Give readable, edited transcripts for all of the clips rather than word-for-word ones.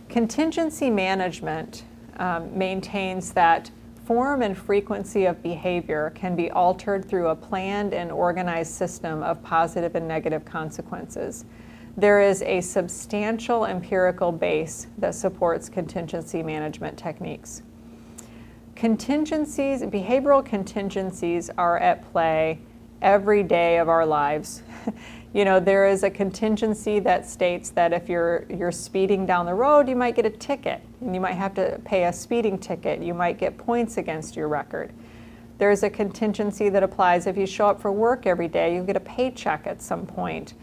Contingency management maintains that form and frequency of behavior can be altered through a planned and organized system of positive and negative consequences. There is a substantial empirical base that supports contingency management techniques. Behavioral contingencies are at play every day of our lives. You know, there is a contingency that states that if you're speeding down the road, you might get a ticket, and you might have to pay a speeding ticket. You might get points against your record. There's a contingency that applies if you show up for work every day, you'll get a paycheck at some point,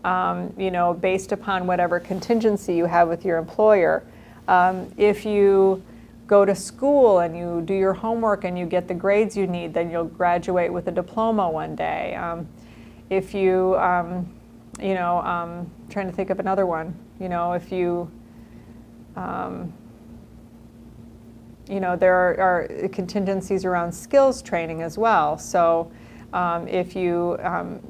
you know, based upon whatever contingency you have with your employer. If you go to school and you do your homework and you get the grades you need, then you'll graduate with a diploma one day. If you, trying to think of another one, you know, if you, there are contingencies around skills training as well. So if you, I'm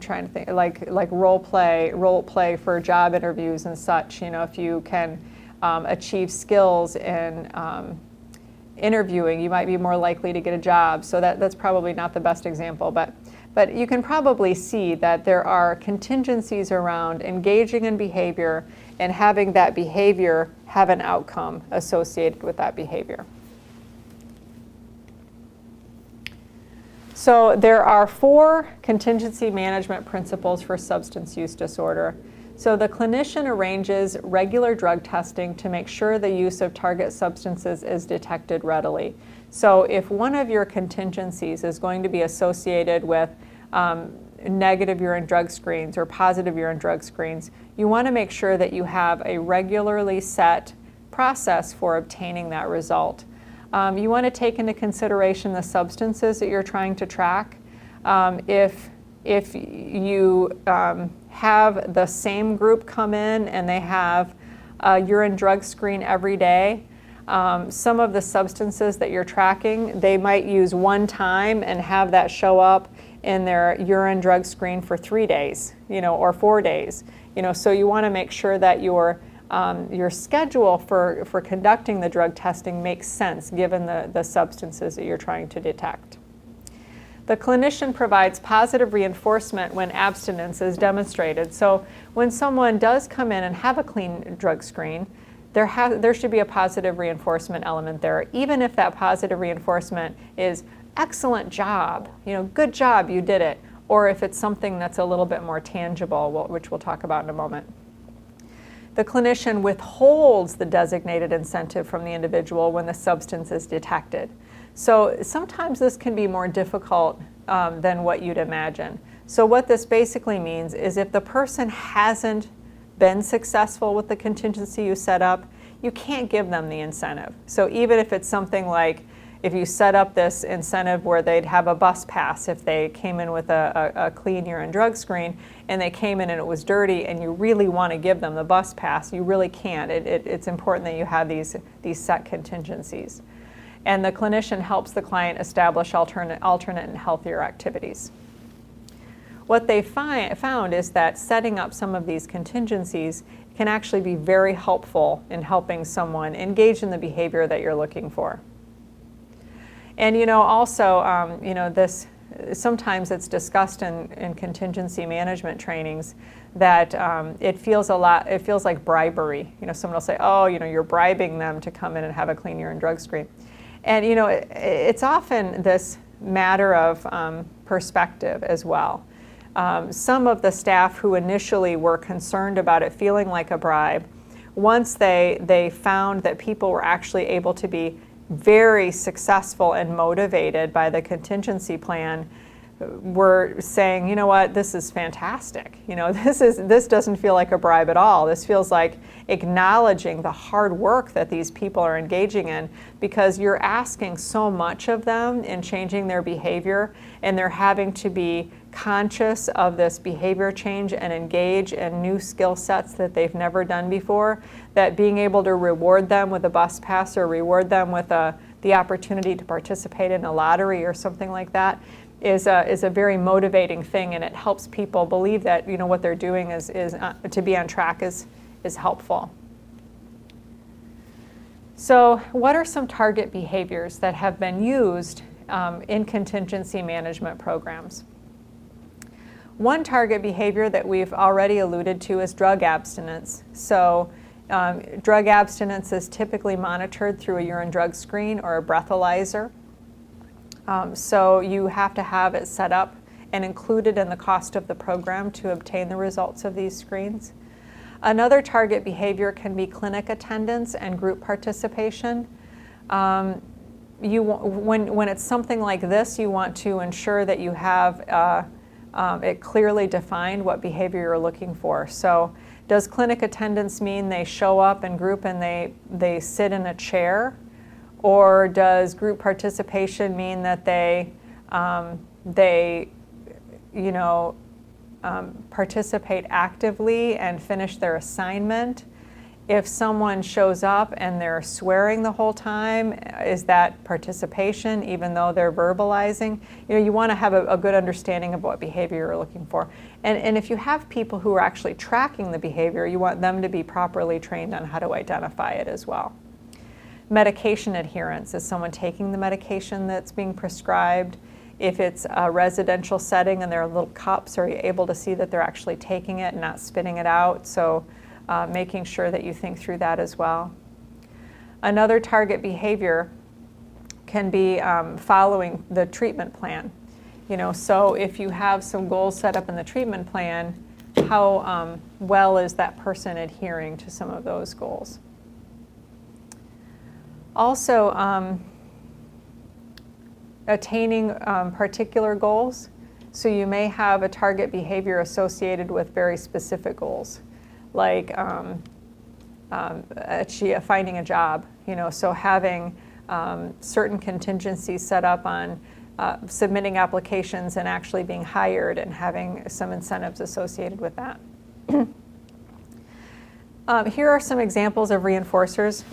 trying to think, like role play for job interviews and such, you know, if you can achieve skills in interviewing, you might be more likely to get a job. So that's probably not the best example, but you can probably see that there are contingencies around engaging in behavior and having that behavior have an outcome associated with that behavior. So there are 4 contingency management principles for substance use disorder. So the clinician arranges regular drug testing to make sure the use of target substances is detected readily. So if one of your contingencies is going to be associated with negative urine drug screens or positive urine drug screens, you want to make sure that you have a regularly set process for obtaining that result. You want to take into consideration the substances that you're trying to track. If you have the same group come in and they have a urine drug screen every day, some of the substances that you're tracking, they might use one time and have that show up in their urine drug screen for 3 days, you know, or 4 days. You know, so you want to make sure that your schedule for conducting the drug testing makes sense given the substances that you're trying to detect. The clinician provides positive reinforcement when abstinence is demonstrated. So when someone does come in and have a clean drug screen, there should be a positive reinforcement element there, even if that positive reinforcement is excellent job, you know, good job, you did it, or if it's something that's a little bit more tangible, which we'll talk about in a moment. The clinician withholds the designated incentive from the individual when the substance is detected. So sometimes this can be more difficult than what you'd imagine. So what this basically means is if the person hasn't been successful with the contingency you set up, you can't give them the incentive. So even if it's something like if you set up this incentive where they'd have a bus pass if they came in with a clean urine drug screen and they came in and it was dirty and you really want to give them the bus pass, you really can't. It's important that you have these set contingencies. And the clinician helps the client establish alternate and healthier activities. What they found is that setting up some of these contingencies can actually be very helpful in helping someone engage in the behavior that you're looking for. And you know, also, you know, this sometimes it's discussed in contingency management trainings that it feels like bribery. You know, someone will say, oh, you know, you're bribing them to come in and have a clean urine drug screen. And you know, it's often this matter of perspective as well. Some of the staff who initially were concerned about it feeling like a bribe, once they found that people were actually able to be very successful and motivated by the contingency plan, were saying, you know what, this is fantastic. You know, this doesn't feel like a bribe at all. This feels like acknowledging the hard work that these people are engaging in, because you're asking so much of them in changing their behavior, and they're having to be conscious of this behavior change and engage in new skill sets that they've never done before, that being able to reward them with a bus pass or reward them with the opportunity to participate in a lottery or something like that is a very motivating thing, and it helps people believe that, you know, what they're doing is to be on track is is helpful. So what are some target behaviors that have been used in contingency management programs? One target behavior that we've already alluded to is drug abstinence. So drug abstinence is typically monitored through a urine drug screen or a breathalyzer. So you have to have it set up and included in the cost of the program to obtain the results of these screens. Another target behavior can be clinic attendance and group participation. When it's something like this, you want to ensure that you have it clearly defined what behavior you're looking for. So does clinic attendance mean they show up in group and they sit in a chair? Or does group participation mean that they participate actively and finish their assignment? If someone shows up and they're swearing the whole time, is that participation even though they're verbalizing? You want to have a good understanding of what behavior you're looking for. And if you have people who are actually tracking the behavior, you want them to be properly trained on how to identify it as well. Medication adherence, is someone taking the medication that's being prescribed? If it's a residential setting and there are little cups, are you able to see that they're actually taking it and not spitting it out? So making sure that you think through that as well. Another target behavior can be following the treatment plan. So if you have some goals set up in the treatment plan, how well is that person adhering to some of those goals? Also, attaining particular goals. So you may have a target behavior associated with very specific goals, like finding a job. So having certain contingencies set up on submitting applications and actually being hired and having some incentives associated with that. Here are some examples of reinforcers.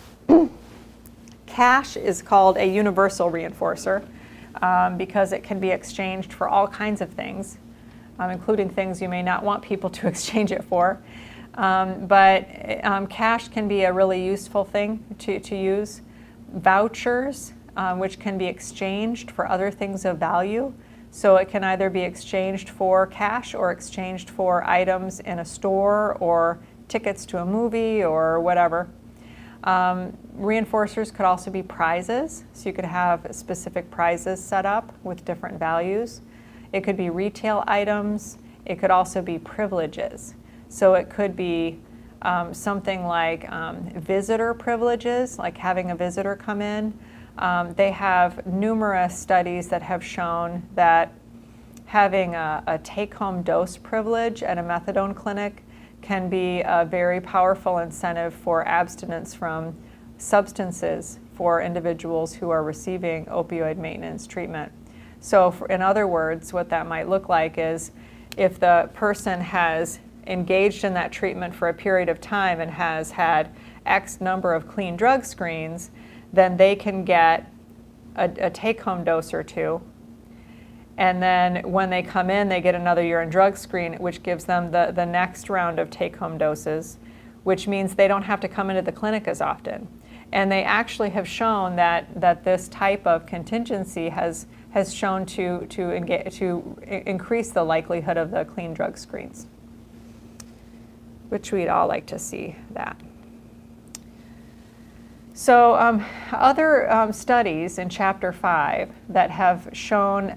Cash is called a universal reinforcer because it can be exchanged for all kinds of things, including things you may not want people to exchange it for. But cash can be a really useful thing to use. Vouchers, which can be exchanged for other things of value. So it can either be exchanged for cash or exchanged for items in a store or tickets to a movie or whatever. Reinforcers could also be prizes, so you could have specific prizes set up with different values. It could be retail items. It could also be privileges. So it could be something like visitor privileges, like having a visitor come in. They have numerous studies that have shown that having a take-home dose privilege at a methadone clinic can be a very powerful incentive for abstinence from substances for individuals who are receiving opioid maintenance treatment. So in other words, what that might look like is if the person has engaged in that treatment for a period of time and has had X number of clean drug screens, then they can get a take-home dose or two. And then when they come in, they get another urine drug screen, which gives them the next round of take-home doses, which means they don't have to come into the clinic as often. And they actually have shown that this type of contingency has shown to increase the likelihood of the clean drug screens, which we'd all like to see that. So other studies in Chapter 5 that have shown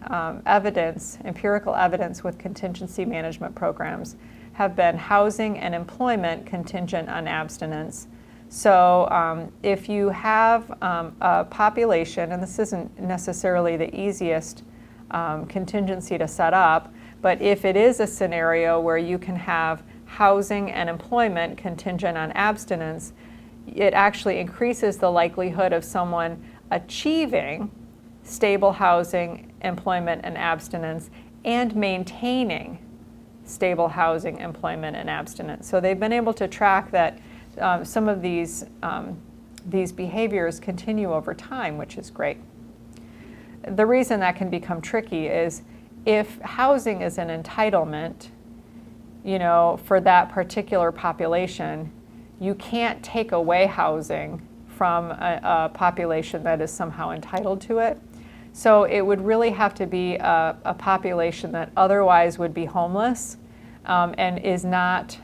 empirical evidence with contingency management programs have been housing and employment contingent on abstinence. So if you have a population, and this isn't necessarily the easiest contingency to set up, but if it is a scenario where you can have housing and employment contingent on abstinence, it actually increases the likelihood of someone achieving stable housing, employment, and abstinence, and maintaining stable housing, employment, and abstinence. So they've been able to track that some of these behaviors continue over time, which is great. The reason that can become tricky is if housing is an entitlement, for that particular population, you can't take away housing from a population that is somehow entitled to it. So it would really have to be a population that otherwise would be homeless and is not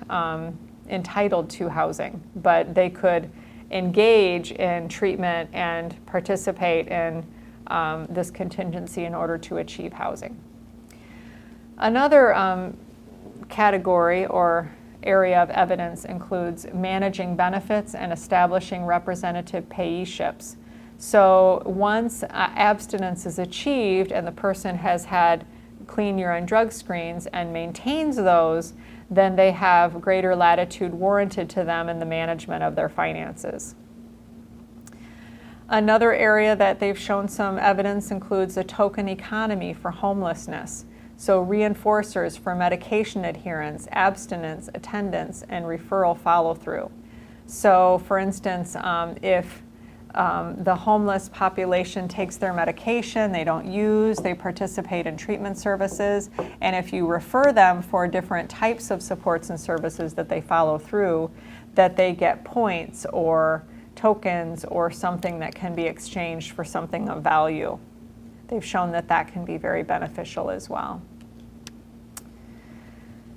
entitled to housing, but they could engage in treatment and participate in this contingency in order to achieve housing. Another category or area of evidence includes managing benefits and establishing representative payeeships. So once abstinence is achieved and the person has had clean urine drug screens and maintains those, then they have greater latitude warranted to them in the management of their finances. Another area that they've shown some evidence includes a token economy for homelessness. So reinforcers for medication adherence, abstinence, attendance, and referral follow-through. So for instance, if the homeless population takes their medication, they don't use, they participate in treatment services, and if you refer them for different types of supports and services that they follow through, that they get points or tokens or something that can be exchanged for something of value. They've shown that that can be very beneficial as well.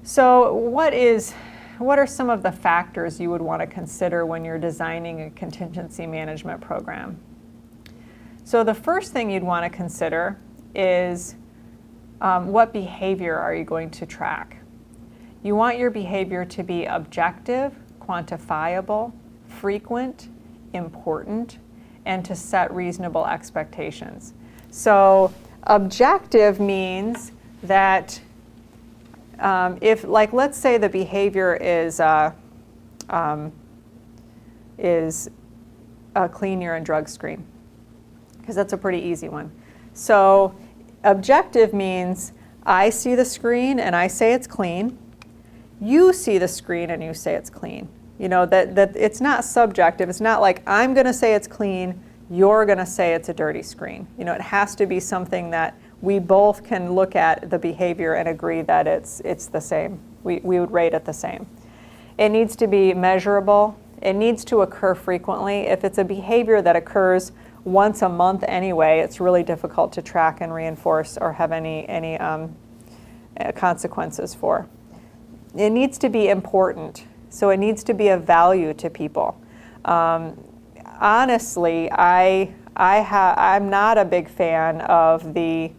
So what are some of the factors you would want to consider when you're designing a contingency management program? So the first thing you'd want to consider is what behavior are you going to track? You want your behavior to be objective, quantifiable, frequent, important, and to set reasonable expectations. So objective means that if, like, let's say the behavior is a clean urine drug screen, because that's a pretty easy one. So objective means I see the screen and I say it's clean. You see the screen and you say it's clean. You know, that it's not subjective. It's not like I'm going to say it's clean, you're going to say it's a dirty screen. You know, it has to be something that we both can look at the behavior and agree that it's the same. We would rate it the same. It needs to be measurable. It needs to occur frequently. If it's a behavior that occurs once a month anyway, it's really difficult to track and reinforce or have any consequences for. It needs to be important. So it needs to be of value to people. Honestly, I'm not a big fan of the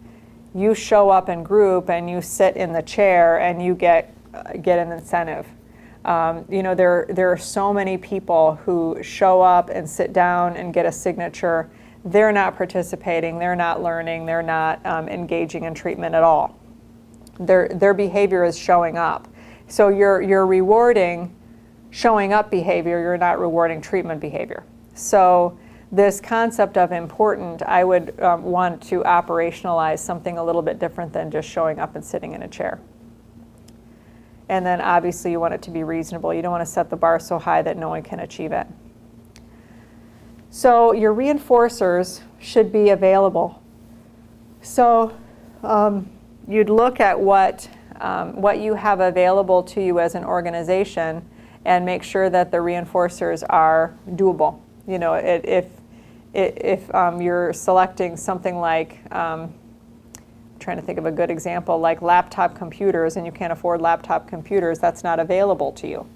you show up in group and you sit in the chair and you get an incentive. You know, there are so many people who show up and sit down and get a signature. They're not participating, they're not learning, they're not engaging in treatment at all. Their behavior is showing up. So you're rewarding showing up behavior, you're not rewarding treatment behavior. So this concept of important, I would want to operationalize something a little bit different than just showing up and sitting in a chair. And then obviously you want it to be reasonable. You don't want to set the bar so high that no one can achieve it. So your reinforcers should be available. So you'd look at what you have available to you as an organization and make sure that the reinforcers are doable. You know, if you're selecting something like, trying to think of a good example, like laptop computers, and you can't afford laptop computers, that's not available to you.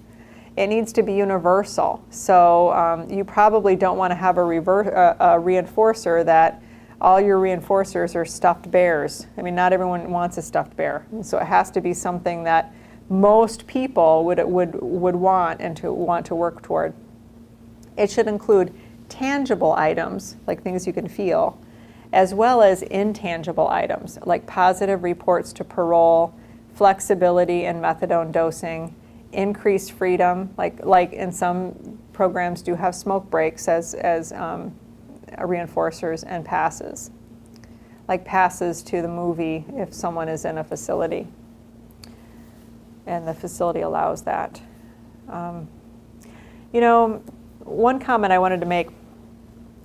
It needs to be universal. So you probably don't want to have a reinforcer that all your reinforcers are stuffed bears. I mean, not everyone wants a stuffed bear. And so it has to be something that most people would want and to want to work toward. It should include tangible items, like things you can feel, as well as intangible items, like positive reports to parole, flexibility in methadone dosing, increased freedom, like in some programs do have smoke breaks as reinforcers, and passes, like passes to the movie if someone is in a facility and the facility allows that. You know, one comment I wanted to make,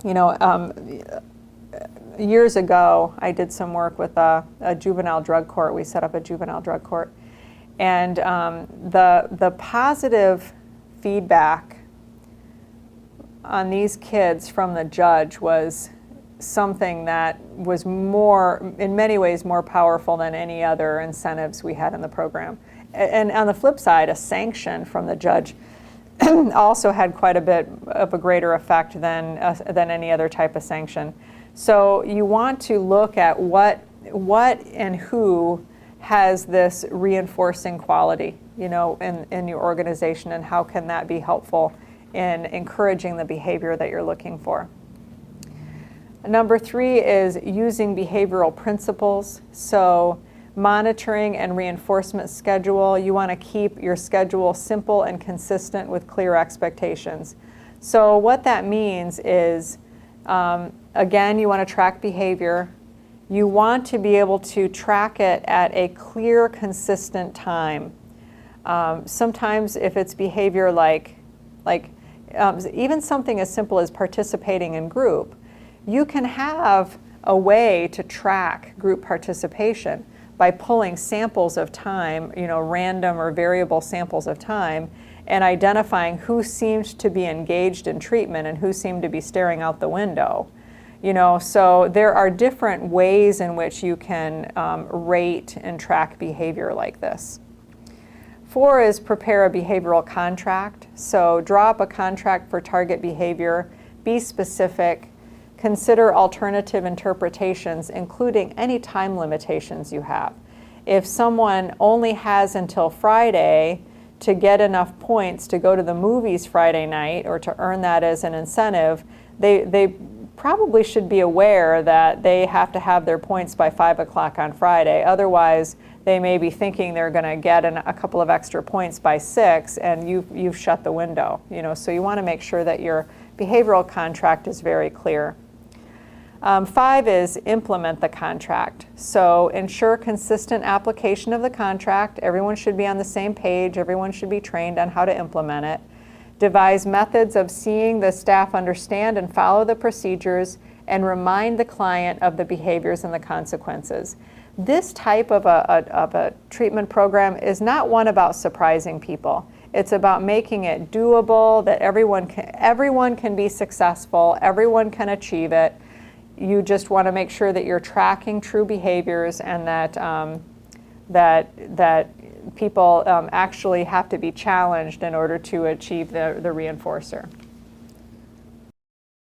you know, years ago I did some work with a juvenile drug court. We set up a juvenile drug court, and the positive feedback on these kids from the judge was something that was more, in many ways, more powerful than any other incentives we had in the program. And on the flip side, a sanction from the judge also had quite a bit of a greater effect than any other type of sanction. So you want to look at what and who has this reinforcing quality, in your organization, and how can that be helpful in encouraging the behavior that you're looking for. Number 3 is using behavioral principles. So monitoring and reinforcement schedule. You want to keep your schedule simple and consistent with clear expectations. So what that means is, again, you want to track behavior. You want to be able to track it at a clear, consistent time. Sometimes if it's behavior like even something as simple as participating in group, you can have a way to track group participation by pulling samples of time, random or variable samples of time, and identifying who seemed to be engaged in treatment and who seemed to be staring out the window. So there are different ways in which you can rate and track behavior like this. 4 is prepare a behavioral contract. So draw up a contract for target behavior, be specific, consider alternative interpretations, including any time limitations you have. If someone only has until Friday to get enough points to go to the movies Friday night or to earn that as an incentive, they probably should be aware that they have to have their points by 5 o'clock on Friday. Otherwise, they may be thinking they're going to get a couple of extra points by 6, and you've shut the window. So you want to make sure that your behavioral contract is very clear. 5 is implement the contract. So ensure consistent application of the contract. Everyone should be on the same page. Everyone should be trained on how to implement it. Devise methods of seeing the staff understand and follow the procedures, and remind the client of the behaviors and the consequences. This type of a treatment program is not one about surprising people. It's about making it doable, that everyone can be successful, everyone can achieve it. You just want to make sure that you're tracking true behaviors, and that people actually have to be challenged in order to achieve the reinforcer.